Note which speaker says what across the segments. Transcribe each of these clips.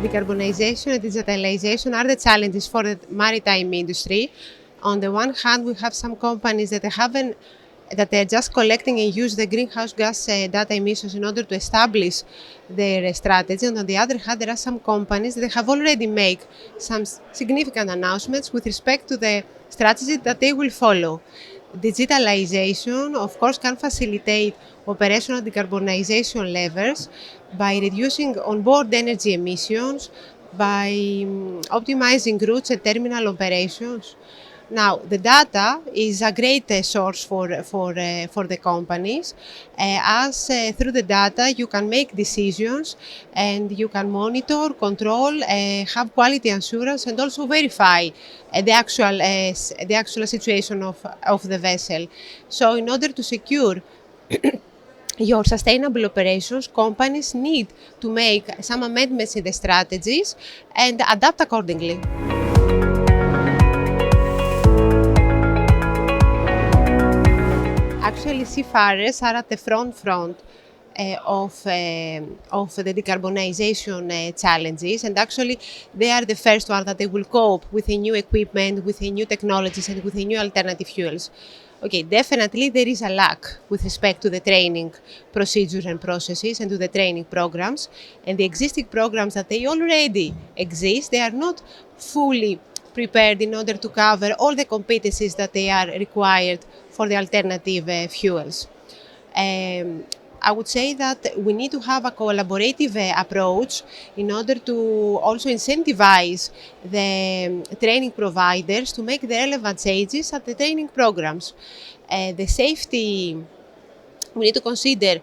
Speaker 1: decarbonization and digitalization are the challenges for the maritime industry. On the one hand, we have some companies that they're just collecting and use the greenhouse gas data emissions in order to establish their strategy. And on the other hand, there are some companies that have already made some significant announcements with respect to the strategy that they will follow. Digitalization, of course, can facilitate operational decarbonization levels by reducing onboard energy emissions, by optimizing routes and terminal operations. Now, the data is a great source for the companies, as through the data you can make decisions and you can monitor, control, have quality assurance, and also verify the actual situation of the vessel. So, in order to secure your sustainable operations, companies need to make some amendments in the strategies and adapt accordingly. Actually, seafarers are at the front of the decarbonization challenges, and actually they are the first one that they will cope with the new equipment, with the new technologies, and with the new alternative fuels. Okay, definitely there is a lack with respect to the training procedures and processes and to the training programs, and the existing programs that they already exist, they are not fully prepared in order to cover all the competencies that they are required for the alternative fuels. I would say that we need to have a collaborative approach in order to also incentivize the training providers to make the relevant changes at the training programs. We need to consider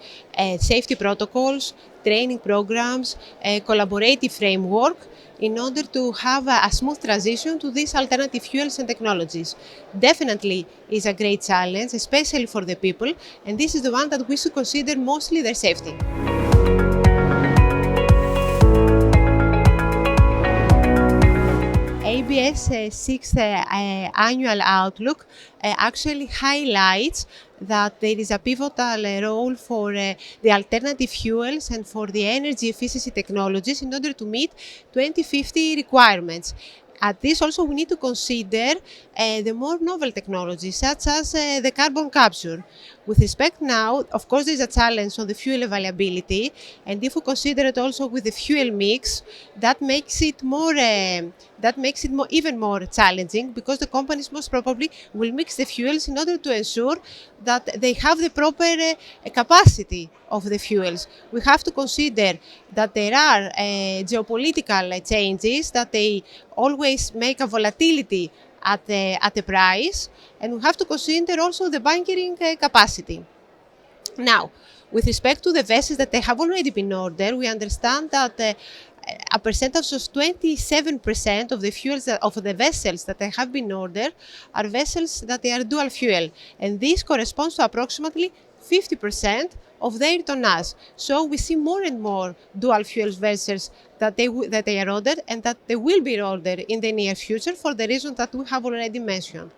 Speaker 1: safety protocols, training programs, a collaborative framework in order to have a smooth transition to these alternative fuels and technologies. Definitely is a great challenge, especially for the people, and this is the one that we should consider mostly their safety. ABS sixth annual outlook actually highlights that there is a pivotal role for the alternative fuels and for the energy efficiency technologies in order to meet 2050 requirements. At this also we need to consider the more novel technologies such as the carbon capture. With respect now, of course, there is a challenge on the fuel availability, and if we consider it also with the fuel mix, that makes it even more challenging, because the companies most probably will mix the fuels in order to ensure that they have the proper capacity of the fuels. We have to consider that there are geopolitical changes, that they always make a volatility at the price, and we have to consider also the bunkering capacity. Now, with respect to the vessels that they have already been ordered, we understand that a percentage of 27% of the fuels of the vessels that they have been ordered are vessels that they are dual fuel, and this corresponds to approximately 50% of their tonnage. So we see more and more dual fuel vessels that they are ordered, and that they will be ordered in the near future for the reasons that we have already mentioned.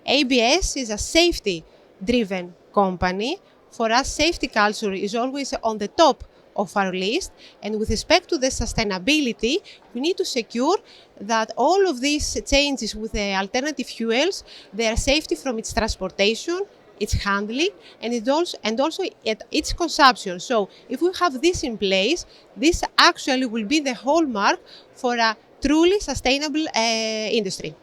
Speaker 1: ABS is a safety-driven company. For us, safety culture is always on the top of our list, and with respect to the sustainability, we need to secure that all of these changes with the alternative fuels, their safety from its transportation, its handling, and also its consumption. So if we have this in place, this actually will be the hallmark for a truly sustainable industry.